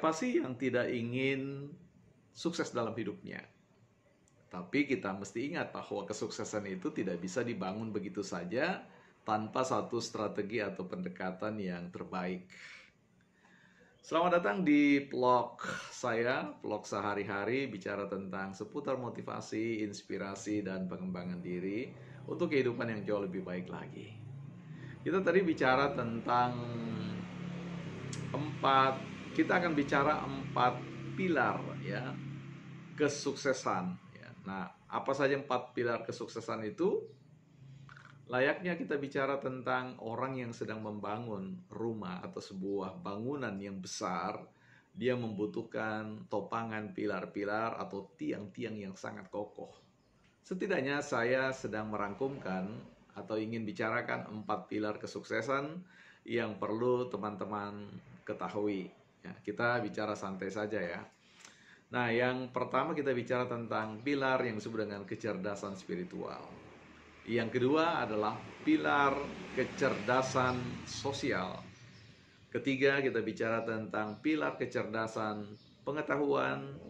Siapa sih yang tidak ingin sukses dalam hidupnya? Tapi kita mesti ingat bahwa kesuksesan itu tidak bisa dibangun begitu saja tanpa satu strategi atau pendekatan yang terbaik. Selamat datang di vlog saya, vlog sehari-hari bicara tentang seputar motivasi, inspirasi, dan pengembangan diri untuk kehidupan yang jauh lebih baik lagi. Kita tadi bicara tentang kita akan bicara 4 pilar ya kesuksesan ya. Nah, apa saja 4 pilar kesuksesan itu? Layaknya kita bicara tentang orang yang sedang membangun rumah atau sebuah bangunan yang besar, dia membutuhkan topangan pilar-pilar atau tiang-tiang yang sangat kokoh. Setidaknya saya sedang merangkumkan atau ingin bicarakan 4 pilar kesuksesan yang perlu teman-teman ketahui. Ya, kita bicara santai saja ya. Nah, yang pertama kita bicara tentang pilar yang disebut dengan kecerdasan spiritual. Yang kedua adalah pilar kecerdasan sosial. Ketiga, kita bicara tentang pilar kecerdasan pengetahuan.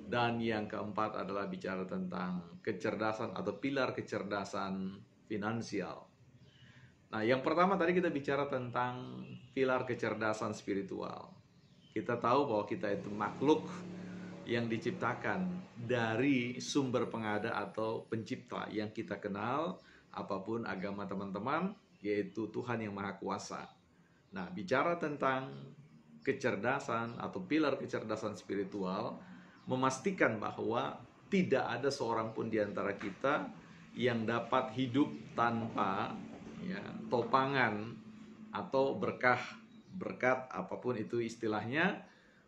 Dan yang keempat adalah bicara tentang kecerdasan atau pilar kecerdasan finansial. Nah, yang pertama tadi kita bicara tentang pilar kecerdasan spiritual. Kita tahu bahwa kita itu makhluk yang diciptakan dari sumber pengada atau pencipta yang kita kenal, apapun agama teman-teman, yaitu Tuhan yang Maha Kuasa. Nah, bicara tentang kecerdasan atau pilar kecerdasan spiritual, memastikan bahwa tidak ada seorang pun di antara kita yang dapat hidup tanpa ya, topangan atau berkat apapun itu istilahnya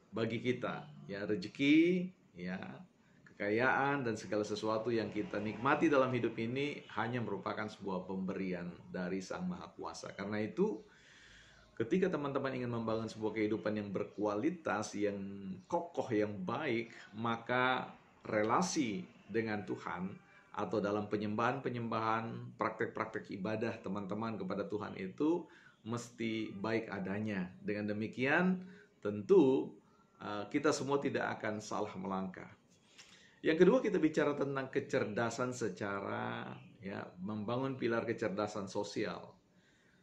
bagi kita, ya, rezeki, ya, kekayaan dan segala sesuatu yang kita nikmati dalam hidup ini hanya merupakan sebuah pemberian dari Sang Maha Kuasa. Karena itu, ketika teman-teman ingin membangun sebuah kehidupan yang berkualitas, yang kokoh, yang baik, maka relasi dengan Tuhan atau dalam penyembahan-penyembahan, praktek-praktek ibadah teman-teman kepada Tuhan itu mesti baik adanya. Dengan demikian, tentu kita semua tidak akan salah melangkah. Yang kedua, kita bicara tentang kecerdasan secara ya, membangun pilar kecerdasan sosial.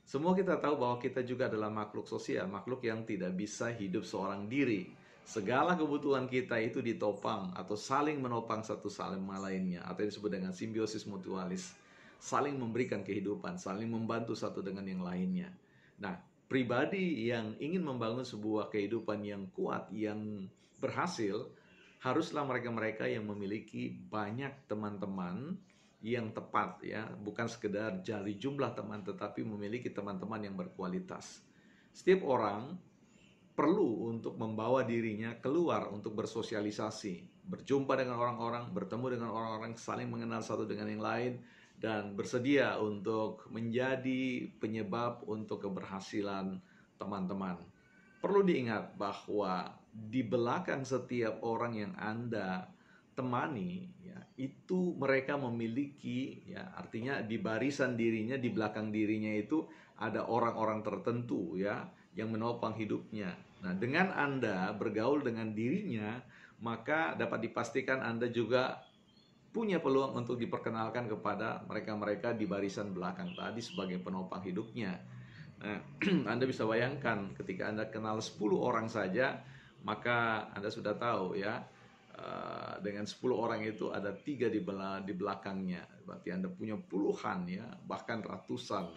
Semua kita tahu bahwa kita juga adalah makhluk sosial, makhluk yang tidak bisa hidup seorang diri. Segala kebutuhan kita itu ditopang atau saling menopang satu sama lainnya, atau disebut dengan simbiosis mutualis. Saling memberikan kehidupan, saling membantu satu dengan yang lainnya. Nah, pribadi yang ingin membangun sebuah kehidupan yang kuat, yang berhasil, haruslah mereka-mereka yang memiliki banyak teman-teman yang tepat ya, bukan sekedar dari jumlah teman, tetapi memiliki teman-teman yang berkualitas. Setiap orang perlu untuk membawa dirinya keluar untuk bersosialisasi, berjumpa dengan orang-orang, bertemu dengan orang-orang, saling mengenal satu dengan yang lain, dan bersedia untuk menjadi penyebab untuk keberhasilan teman-teman. Perlu diingat bahwa di belakang setiap orang yang Anda temani, ya, itu mereka memiliki, ya, artinya di barisan dirinya, di belakang dirinya itu ada orang-orang tertentu, ya, yang menopang hidupnya. Nah, dengan Anda bergaul dengan dirinya, maka dapat dipastikan Anda juga punya peluang untuk diperkenalkan kepada mereka-mereka di barisan belakang tadi sebagai penopang hidupnya. Nah, Anda bisa bayangkan ketika Anda kenal 10 orang saja, maka Anda sudah tahu ya, dengan 10 orang itu ada 3 di belakangnya. Berarti Anda punya puluhan ya, bahkan ratusan.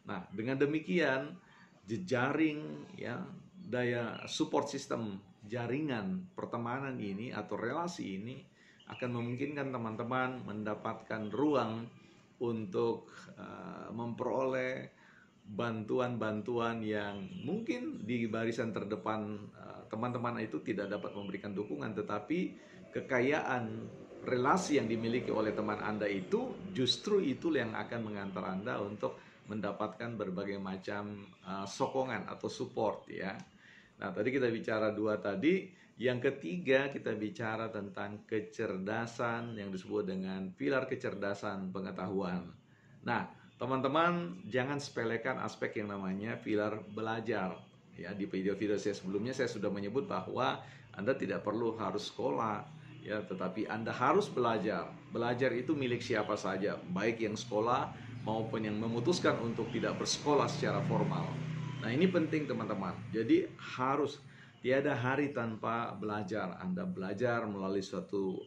Nah, dengan demikian jejaring ya, daya support system, jaringan pertemanan ini atau relasi ini akan memungkinkan teman-teman mendapatkan ruang untuk memperoleh bantuan-bantuan yang mungkin di barisan terdepan teman-teman itu tidak dapat memberikan dukungan, tetapi kekayaan relasi yang dimiliki oleh teman Anda itu justru itu yang akan mengantar Anda untuk mendapatkan berbagai macam sokongan atau support ya. Nah, tadi kita bicara 2 tadi. Yang ketiga, kita bicara tentang kecerdasan yang disebut dengan pilar kecerdasan pengetahuan. Nah, teman-teman jangan sepelekan aspek yang namanya pilar belajar Ya, di video-video saya sebelumnya saya sudah menyebut bahwa Anda tidak perlu harus sekolah, ya, tetapi Anda harus belajar. Belajar itu milik siapa saja, baik yang sekolah maupun yang memutuskan untuk tidak bersekolah secara formal. Nah, ini penting teman-teman. Jadi harus tiada hari tanpa belajar. Anda belajar melalui suatu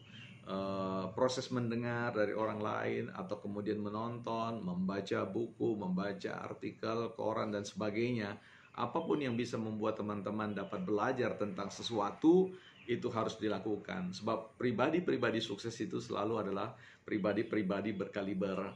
proses mendengar dari orang lain, atau kemudian menonton, membaca buku, membaca artikel, koran, dan sebagainya. Apapun yang bisa membuat teman-teman dapat belajar tentang sesuatu, itu harus dilakukan. Sebab pribadi-pribadi sukses itu selalu adalah pribadi-pribadi berkaliber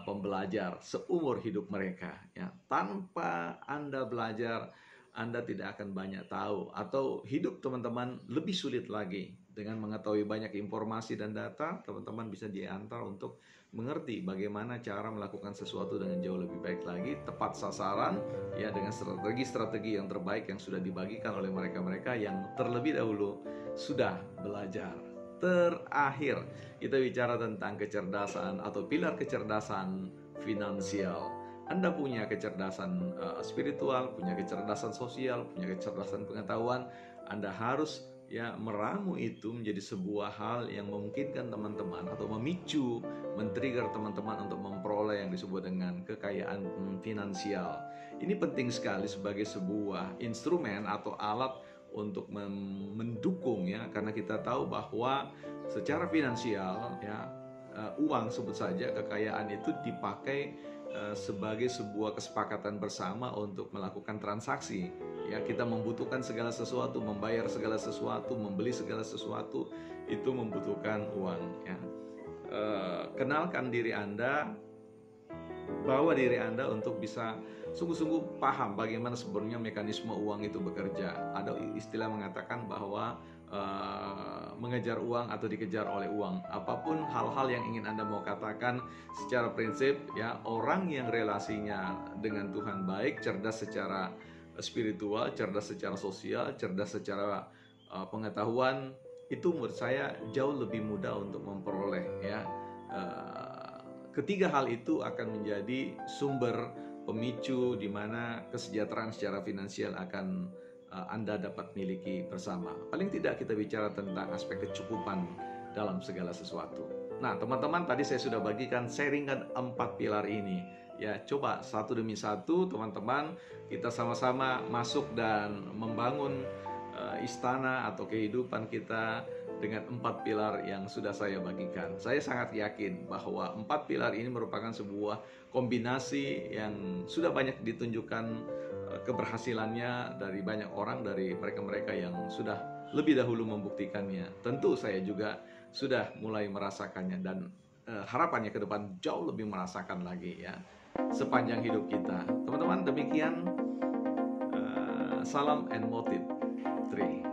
pembelajar seumur hidup mereka. Ya, tanpa Anda belajar, Anda tidak akan banyak tahu, atau hidup teman-teman lebih sulit lagi. Dengan mengetahui banyak informasi dan data, teman-teman bisa diantar untuk mengerti bagaimana cara melakukan sesuatu dengan jauh lebih baik lagi, tepat sasaran, ya, dengan strategi-strategi yang terbaik yang sudah dibagikan oleh mereka-mereka yang terlebih dahulu sudah belajar. Terakhir, kita bicara tentang kecerdasan atau pilar kecerdasan finansial. Anda punya kecerdasan spiritual, punya kecerdasan sosial, punya kecerdasan pengetahuan. Anda harus meramu itu menjadi sebuah hal yang memungkinkan teman-teman atau memicu, men-trigger teman-teman untuk memperoleh yang disebut dengan kekayaan finansial. Ini penting sekali sebagai sebuah instrumen atau alat untuk mendukung, ya, karena kita tahu bahwa secara finansial, ya, uang sebut saja, kekayaan itu dipakai sebagai sebuah kesepakatan bersama untuk melakukan transaksi. Ya, kita membutuhkan segala sesuatu, membayar segala sesuatu, membeli segala sesuatu, itu membutuhkan uang. Ya. Kenalkan diri Anda, bawa diri Anda untuk bisa sungguh-sungguh paham bagaimana sebenarnya mekanisme uang itu bekerja. Ada istilah mengatakan bahwa mengejar uang atau dikejar oleh uang. Apapun hal-hal yang ingin Anda mau katakan, secara prinsip, ya, orang yang relasinya dengan Tuhan baik, cerdas secara spiritual, cerdas secara sosial, cerdas secara pengetahuan, itu menurut saya jauh lebih mudah untuk memperoleh, ya. Ketiga hal itu akan menjadi sumber pemicu di mana kesejahteraan secara finansial akan Anda dapat miliki bersama. Paling tidak kita bicara tentang aspek kecukupan dalam segala sesuatu. Nah, teman-teman, tadi saya sudah bagikan sharingan 4 pilar ini. Ya, coba satu demi satu teman-teman kita sama-sama masuk dan membangun istana atau kehidupan kita dengan 4 pilar yang sudah saya bagikan. Saya sangat yakin bahwa 4 pilar ini merupakan sebuah kombinasi yang sudah banyak ditunjukkan keberhasilannya dari banyak orang, dari mereka-mereka yang sudah lebih dahulu membuktikannya. Tentu saya juga sudah mulai merasakannya, dan harapannya ke depan jauh lebih merasakan lagi, ya, sepanjang hidup kita. Teman-teman, demikian salam and motive 3.